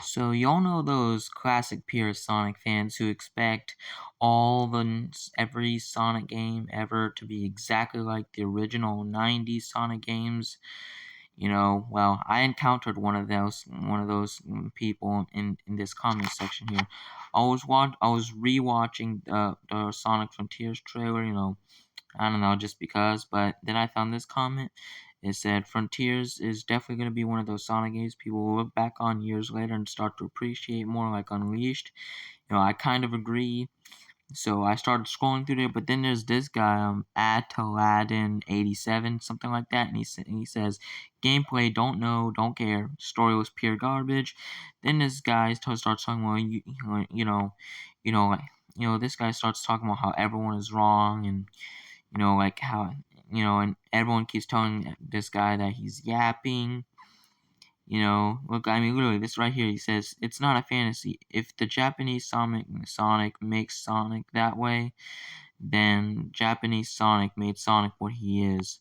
So y'all know those classic purist Sonic fans who expect every Sonic game ever to be exactly like the original '90s Sonic games. Well, I encountered one of those people in this comment section here. I was rewatching the Sonic Frontiers trailer. I don't know, just because. But then I found this comment. It said, Frontiers is definitely going to be one of those Sonic games people will look back on years later and start to appreciate more, like Unleashed. I kind of agree. So I started scrolling through there, but then there's this guy, Ataladin87, something like that, and he says, gameplay, don't know, don't care, story was pure garbage. Then this guy starts talking about, this guy starts talking about how everyone is wrong, and like how, and everyone keeps telling this guy that he's yapping. Look, I mean, literally, this right here, he says, it's not a fantasy. If the Japanese Sonic makes Sonic that way, then Japanese Sonic made Sonic what he is.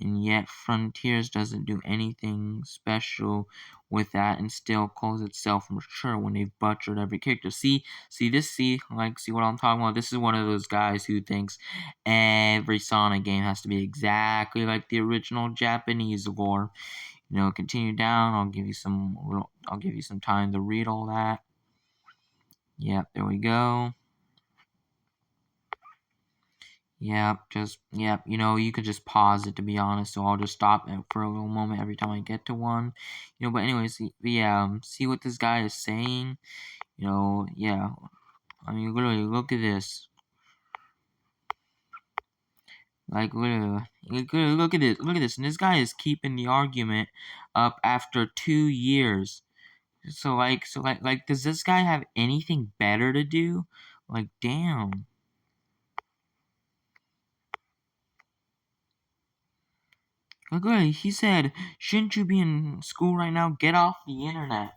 And yet, Frontiers doesn't do anything special with that and still calls itself mature when they've butchered every character. See what I'm talking about? This is one of those guys who thinks every Sonic game has to be exactly like the original Japanese lore. Continue down. I'll give you some time to read all that. Yep, there we go. Yep, you could just pause it, to be honest, so I'll just stop it for a little moment every time I get to one. But anyways, yeah, see what this guy is saying? Yeah. I mean, literally, look at this. Like, literally, look at this. Look at this. And this guy is keeping the argument up after 2 years. So, does this guy have anything better to do? Like, damn. Like, literally, he said, shouldn't you be in school right now? Get off the internet.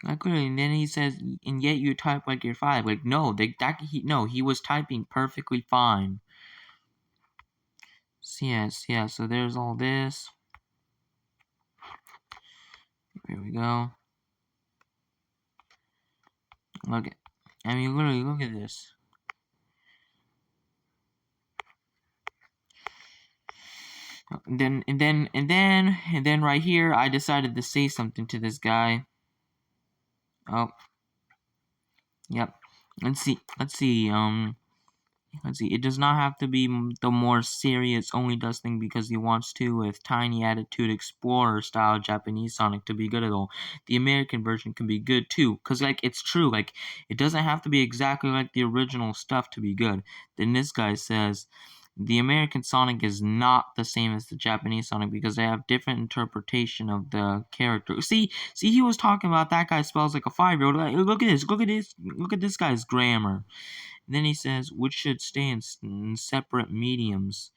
Like, literally, and then he says, and yet you type like you're 5. Like, no, he was typing perfectly fine. So, yes, yeah, so there's all this. Here we go. Literally, look at this. And then right here, I decided to say something to this guy. Oh, yep. Let's see. It does not have to be the more serious, only does thing because he wants to, with tiny attitude explorer style Japanese Sonic to be good at all. The American version can be good too, because it's true, it doesn't have to be exactly like the original stuff to be good. Then this guy says, the American Sonic is not the same as the Japanese Sonic because they have different interpretation of the character. See, he was talking about that guy spells like a 5-year-old. Look at this guy's grammar. And then he says, which should stay in separate mediums.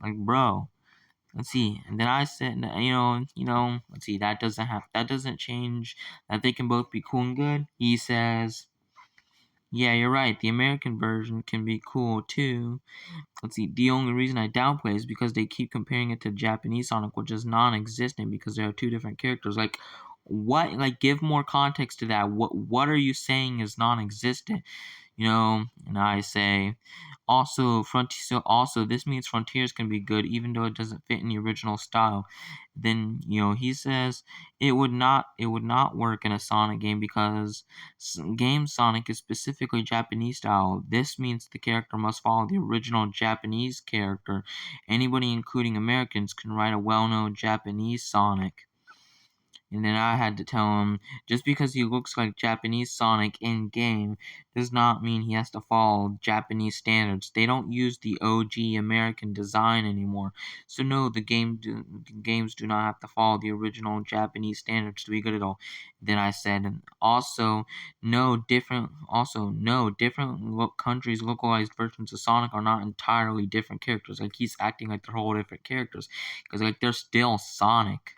Like, bro, let's see. And then I said, let's see. That doesn't change that they can both be cool and good. He says, yeah, you're right. The American version can be cool too. Let's see. The only reason I downplay is because they keep comparing it to Japanese Sonic, which is non-existent because there are two different characters. Like, what? Like, give more context to that. What are you saying is non-existent? And I say, also this means Frontiers can be good even though it doesn't fit in the original style. Then he says it would not work in a Sonic game because game Sonic is specifically Japanese style. This means the character must follow the original Japanese character. Anybody, including Americans, can write a well-known Japanese Sonic. And then I had to tell him, just because he looks like Japanese Sonic in-game does not mean he has to follow Japanese standards. They don't use the OG American design anymore. So no, the games do not have to follow the original Japanese standards to be good at all. Then I said, and no different countries' localized versions of Sonic are not entirely different characters. Like, he's acting like they're whole different characters. Because, they're still Sonic.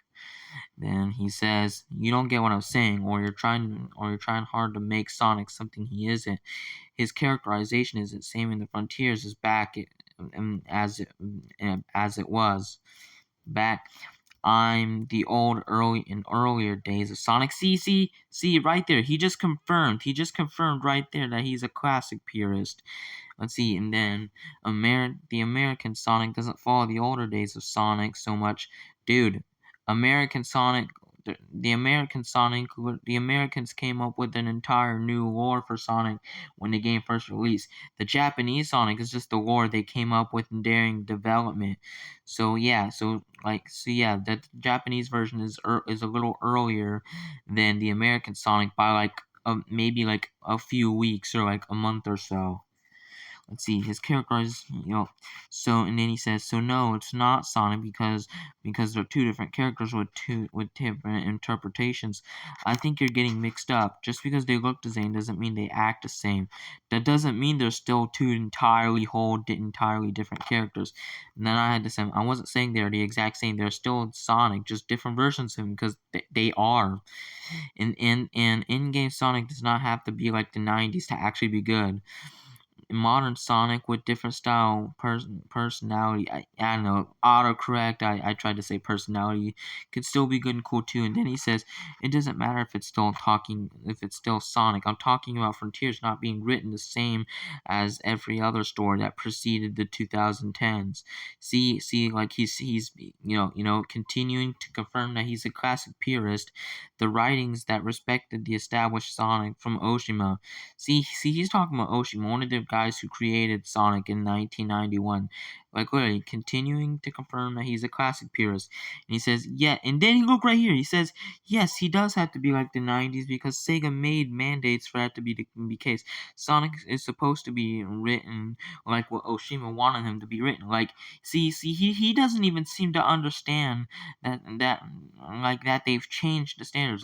Then he says, "You don't get what I'm saying, or you're trying hard to make Sonic something he isn't. His characterization is the same in the Frontiers as back as it was back I'm the old earlier days of Sonic. See right there. He just confirmed. He just confirmed right there that he's a classic purist. Let's see, and then the American Sonic doesn't follow the older days of Sonic so much, dude. American Sonic. The American Sonic, the Americans came up with an entire new lore for Sonic when the game first released. The Japanese Sonic is just the lore they came up with during development. So yeah, that Japanese version is a little earlier than the American Sonic by like maybe like a few weeks or like a month or so. Let's see, his character is, so, and then he says, so no, it's not Sonic because they're two different characters with different interpretations. I think you're getting mixed up. Just because they look the same doesn't mean they act the same. That doesn't mean they're still two entirely different characters. And then I had to say, I wasn't saying they're the exact same. They're still Sonic, just different versions of him because they are. And in-game Sonic does not have to be like the 90s to actually be good. Modern Sonic with different style personality. I don't know, autocorrect. I tried to say personality could still be good and cool too. And then he says it doesn't matter if it's still Sonic. I'm talking about Frontiers not being written the same as every other story that preceded the 2010s. See, like he's continuing to confirm that he's a classic purist. The writings that respected the established Sonic from Oshima. See, he's talking about Oshima, one of the guys who created Sonic in 1991. Like, literally, continuing to confirm that he's a classic purist. And he says, yeah, and then look right here. He says, yes, he does have to be like the 90s because Sega made mandates for that to be the case. Sonic is supposed to be written like what Oshima wanted him to be written. Like, he doesn't even seem to understand that they've changed the standards.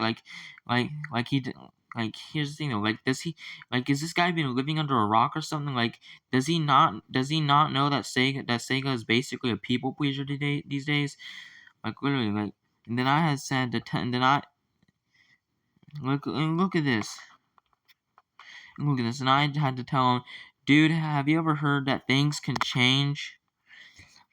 Like, here's the thing though, like, is this guy been living under a rock or something? Like, does he not know that Sega is basically a people pleaser these days? Like, literally, like, and then I had said and then I, look at this. Look at this, and I had to tell him, dude, have you ever heard that things can change?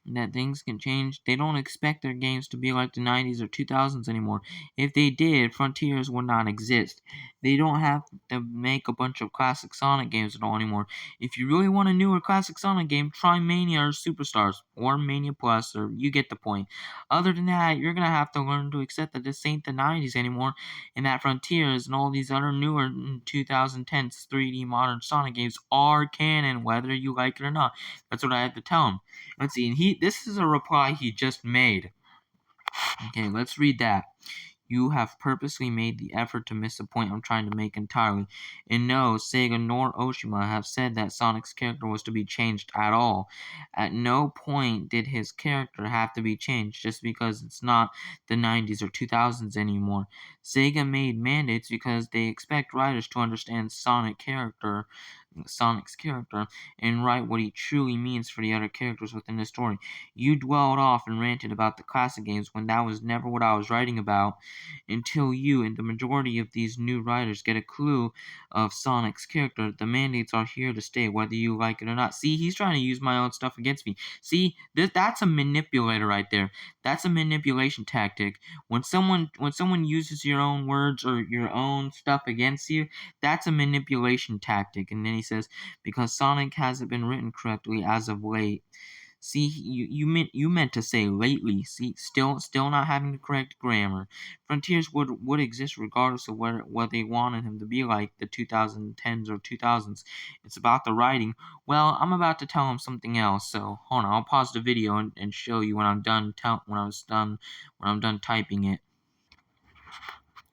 They don't expect their games to be like the 90s or 2000s anymore. If they did, Frontiers would not exist. They don't have to make a bunch of classic Sonic games at all anymore. If you really want a newer classic Sonic game, try Mania or Superstars, or Mania Plus, or you get the point. Other than that, you're gonna have to learn to accept that this ain't the 90s anymore, and that Frontiers and all these other newer 2010s 3D modern Sonic games are canon, whether you like it or not. That's what I had to tell him. Let's see, and this is a reply he just made. Okay, let's read that. You have purposely made the effort to miss the point I'm trying to make entirely. And no, Sega nor Oshima have said that Sonic's character was to be changed at all. At no point did his character have to be changed just because it's not the 90s or 2000s anymore. Sega made mandates because they expect writers to understand Sonic's character and write what he truly means for the other characters within the story. You dwelled off and ranted about the classic games when that was never what I was writing about until you and the majority of these new writers get a clue of Sonic's character. The mandates are here to stay whether you like it or not. See, he's trying to use my own stuff against me. See, that's a manipulator right there. That's a manipulation tactic. When someone uses your own words or your own stuff against you, that's a manipulation tactic. And then he says, because Sonic hasn't been written correctly as of late. See, you meant to say lately. See, still not having the correct grammar. Frontiers would exist regardless of what they wanted him to be like the 2010s or 2000s. It's about the writing. Well, I'm about to tell him something else. So hold on, I'll pause the video and show you when I'm done typing it.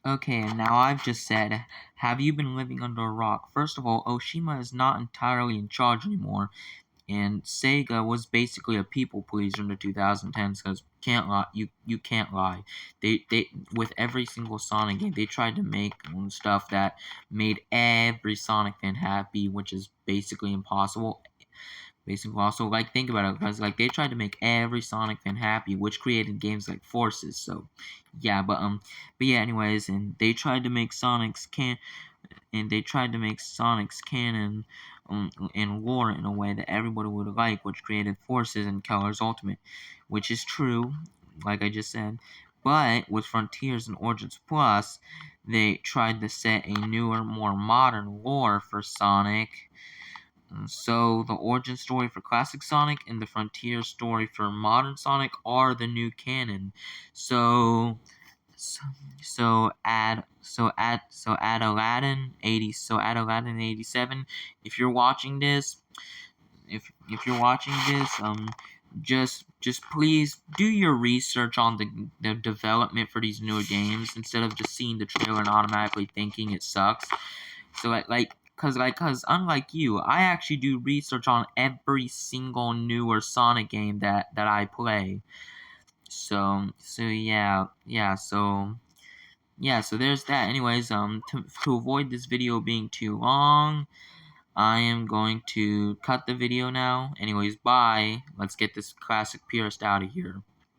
Okay, and now I've just said, have you been living under a rock? First of all, Oshima is not entirely in charge anymore, and Sega was basically a people pleaser in the 2010s because you can't lie. They with every single Sonic game, they tried to make stuff that made every Sonic fan happy, which is basically impossible. Basically, also, like, think about it, because, like, they tried to make every Sonic fan happy, which created games like Forces, so, yeah, but yeah, anyways, and they tried to make Sonic's canon and lore in a way that everybody would like, which created Forces and Keller's Ultimate, which is true, like I just said. But with Frontiers and Origins Plus, they tried to set a newer, more modern lore for Sonic. So the origin story for classic Sonic and the Frontier story for modern Sonic are the new canon. So so, add Aladdin 80. So add Aladdin 87. If you're watching this, if you're watching this, just please do your research on the development for these newer games instead of just seeing the trailer and automatically thinking it sucks. So cause unlike you, I actually do research on every single newer Sonic game that I play. So there's that. Anyways, to avoid this video being too long, I am going to cut the video now. Anyways, bye. Let's get this classic purist out of here.